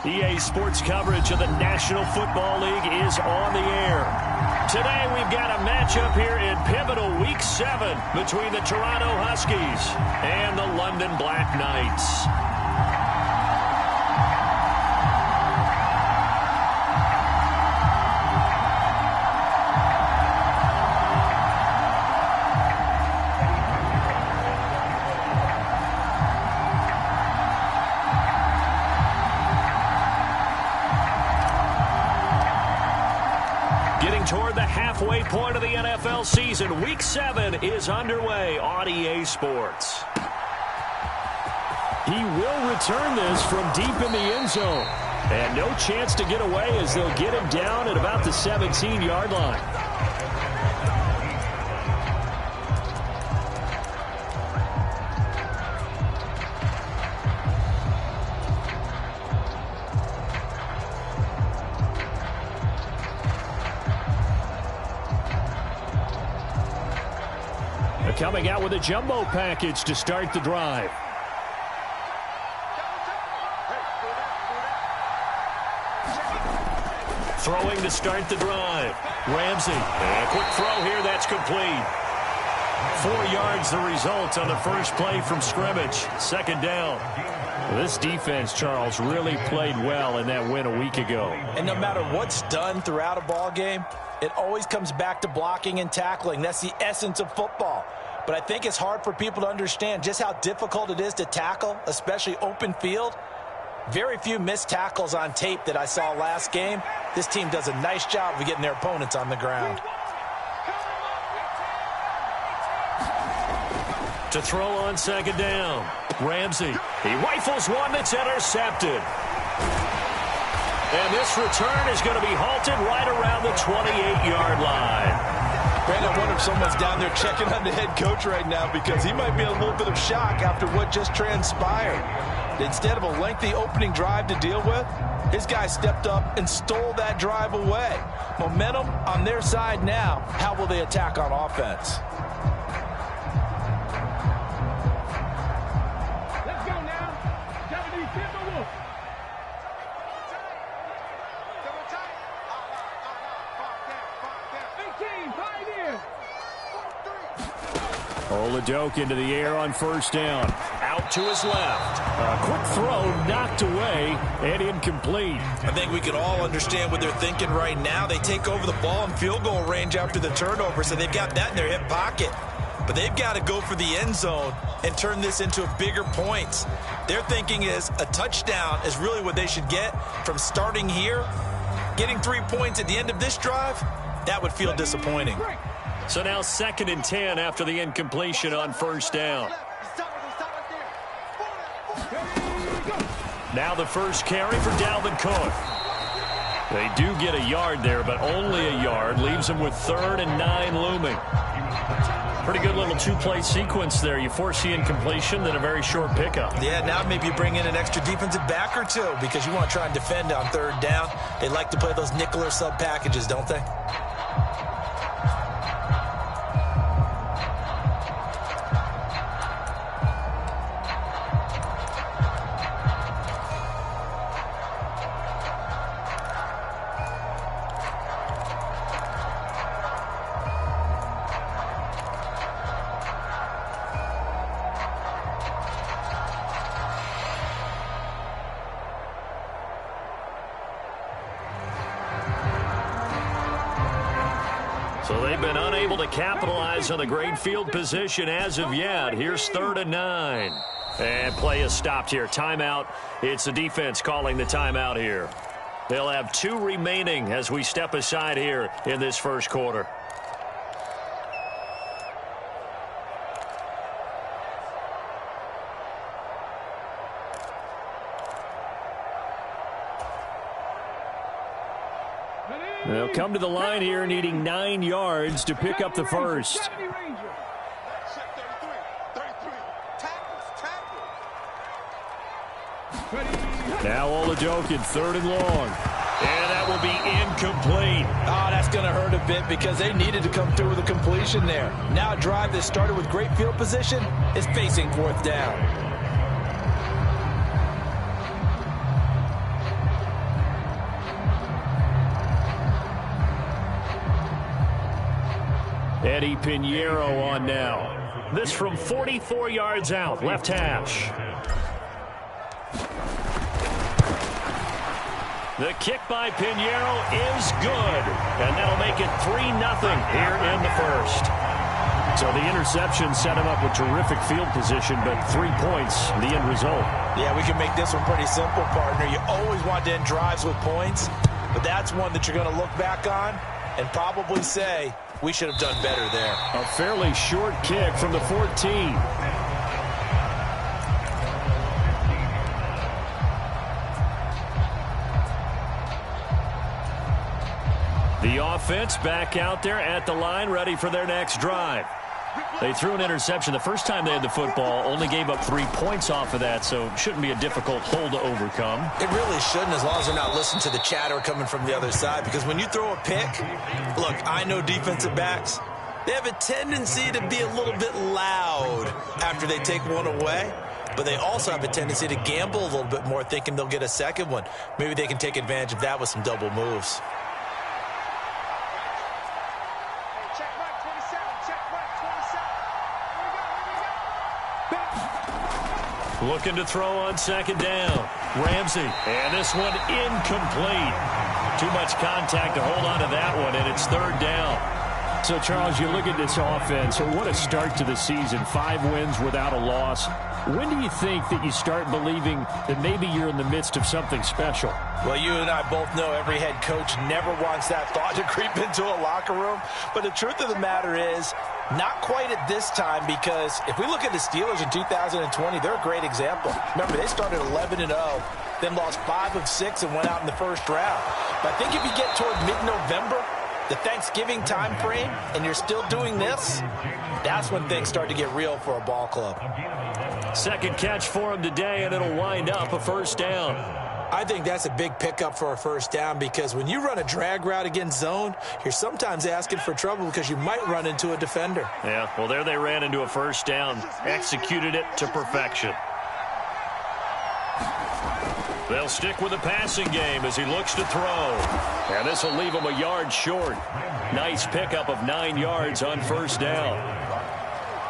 EA Sports coverage of the National Football League is on the air. Today we've got a matchup here in pivotal Week 7 between the Toronto Huskies and the London Black Knights. Toward the halfway point of the NFL season, Week 7 is underway on EA Sports. He will return this from deep in the end zone. And no chance to get away as they'll get him down at about the 17-yard line. Coming out with a jumbo package to start the drive. Throwing to start the drive. Ramsey. A quick throw here. That's complete. 4 yards the result on the first play from scrimmage. Second down. This defense, Charles, really played well in that win a week ago. And no matter what's done throughout a ball game, it always comes back to blocking and tackling. That's the essence of football. But I think it's hard for people to understand just how difficult it is to tackle, especially open field. Very few missed tackles on tape that I saw last game. This team does a nice job of getting their opponents on the ground. To throw on second down, Ramsey. He rifles one that's intercepted. And this return is going to be halted right around the 28-yard line. Brandon, I wonder if someone's down there checking on the head coach right now because he might be in a little bit of shock after what just transpired. Instead of a lengthy opening drive to deal with, his guy stepped up and stole that drive away. Momentum on their side now. How will they attack on offense? Let's go now. Japanese Timber Wolf. Tearsouljathug into the air on first down. Out to his left. A quick throw knocked away and incomplete. I think we can all understand what they're thinking right now. They take over the ball in field goal range after the turnover, so they've got that in their hip pocket. But they've got to go for the end zone and turn this into bigger points. Their thinking is a touchdown is really what they should get from starting here. Getting 3 points at the end of this drive, that would feel disappointing. So now 2nd and 10 after the incompletion on first down. Now the first carry for Dalvin Cook. They do get a yard there, but only a yard. Leaves them with 3rd and 9 looming. Pretty good little two-play sequence there. You force the incompletion, then a very short pickup. Yeah, now maybe you bring in an extra defensive back or two because you want to try and defend on 3rd down. They like to play those nickel or sub packages, don't they? So they've been unable to capitalize on the great field position as of yet. Here's 3rd and 9. And play is stopped here. Timeout. It's the defense calling the timeout here. They'll have 2 remaining as we step aside here in this first quarter. They'll come to the line here needing 9 yards to pick up the first. Now Tearsouljathug in 3rd and long. And that will be incomplete. Oh, that's going to hurt a bit because they needed to come through with a completion there. Now a drive that started with great field position is facing 4th down. Eddie Pinheiro on now. This from 44 yards out, left hash. The kick by Pinheiro is good, and that'll make it 3-0 here in the first. So the interception set him up with terrific field position, but 3 points, the end result. Yeah, we can make this one pretty simple, partner. You always want to end drives with points, but that's one that you're going to look back on and probably say, we should have done better there. A fairly short kick from the 14. The offense back out there at the line, ready for their next drive. They threw an interception the first time they had the football, only gave up 3 points off of that, so it shouldn't be a difficult hole to overcome. It really shouldn't, as long as they're not listening to the chatter coming from the other side, because when you throw a pick, look, I know defensive backs, they have a tendency to be a little bit loud after they take one away, but they also have a tendency to gamble a little bit more, thinking they'll get a second one. Maybe they can take advantage of that with some double moves. Looking to throw on second down. Ramsey, and this one incomplete. Too much contact to hold on to that one, and it's third down. So, Charles, you look at this offense, what a start to the season. 5 wins without a loss. When do you think that you start believing that maybe you're in the midst of something special? Well, you and I both know every head coach never wants that thought to creep into a locker room. But the truth of the matter is, not quite at this time, because if we look at the Steelers in 2020, they're a great example. Remember, they started 11-0, then lost 5 of 6 and went out in the first round. But I think if you get toward mid-November, the Thanksgiving time frame, and you're still doing this, that's when things start to get real for a ball club. Second catch for him today, and it'll wind up a first down. I think that's a big pickup for a first down, because when you run a drag route against zone, you're sometimes asking for trouble because you might run into a defender. Yeah, well, there they ran into a first down, executed it to perfection. They'll stick with the passing game as he looks to throw. And this will leave him a yard short. Nice pickup of 9 yards on first down.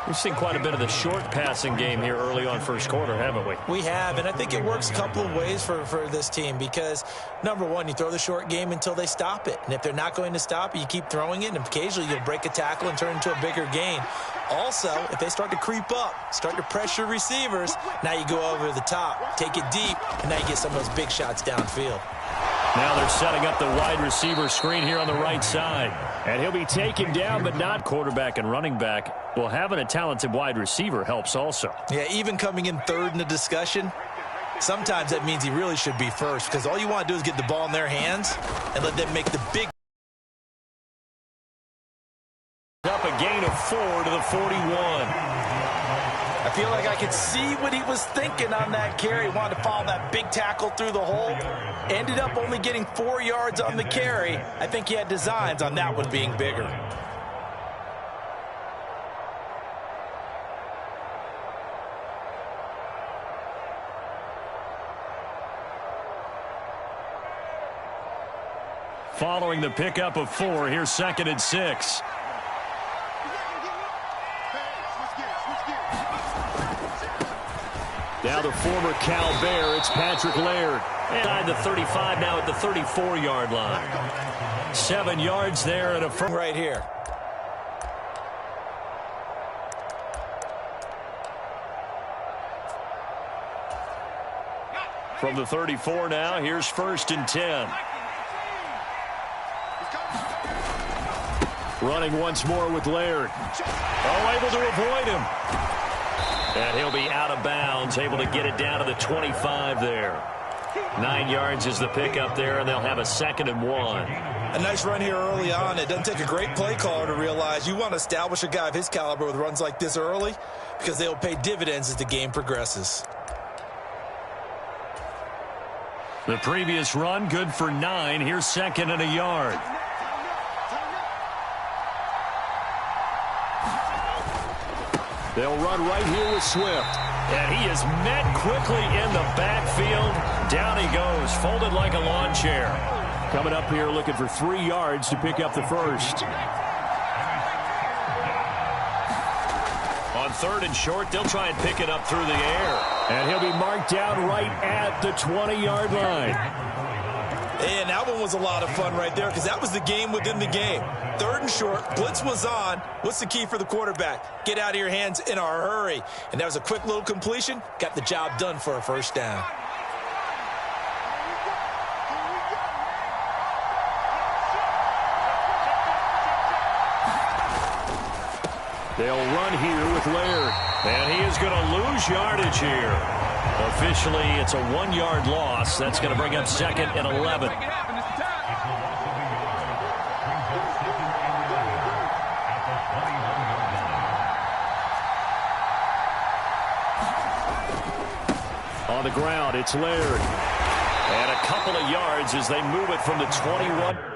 We've seen quite a bit of the short passing game here early on first quarter, haven't we? We have, and I think it works a couple of ways for this team, because, number one, you throw the short game until they stop it. And if they're not going to stop it, you keep throwing it, and occasionally you'll break a tackle and turn into a bigger gain. Also, if they start to creep up, start to pressure receivers, now you go over the top, take it deep, and now you get some of those big shots downfield. Now they're setting up the wide receiver screen here on the right side. And he'll be taken down, but not quarterback and running back. Well, having a talented wide receiver helps also. Yeah, even coming in third in the discussion, sometimes that means he really should be first, because all you want to do is get the ball in their hands and let them make the big. Up a gain of 4 to the 41. I feel like I could see what he was thinking on that carry. Wanted to follow that big tackle through the hole. Ended up only getting 4 yards on the carry. I think he had designs on that one being bigger. Following the pickup of 4, here's 2nd and 6. Now the former Cal Bear, it's Patrick Laird. And the 35 now at the 34-yard line. 7 yards there and a first. Right here. From the 34 now, here's 1st and 10. Running once more with Laird. Oh, able to avoid him. And he'll be out of bounds, able to get it down to the 25 there. 9 yards is the pickup there, and they'll have a 2nd and 1. A nice run here early on. It doesn't take a great play caller to realize you want to establish a guy of his caliber with runs like this early, because they'll pay dividends as the game progresses. The previous run, good for 9. Here's 2nd and a yard. They'll run right here with Swift. And he is met quickly in the backfield. Down he goes, folded like a lawn chair. Coming up here looking for 3 yards to pick up the first. 3rd and short. They'll try and pick it up through the air. And he'll be marked down right at the 20-yard line. And that one was a lot of fun right there because that was the game within the game. 3rd and short, blitz was on. What's the key for the quarterback? Get out of your hands in a hurry. And that was a quick little completion. Got the job done for a first down. They'll run here with Laird. And he is going to lose yardage here. Officially, it's a 1-yard loss. That's going to bring up 2nd and 11. On the ground, it's Laird. And a couple of yards as they move it from the 21.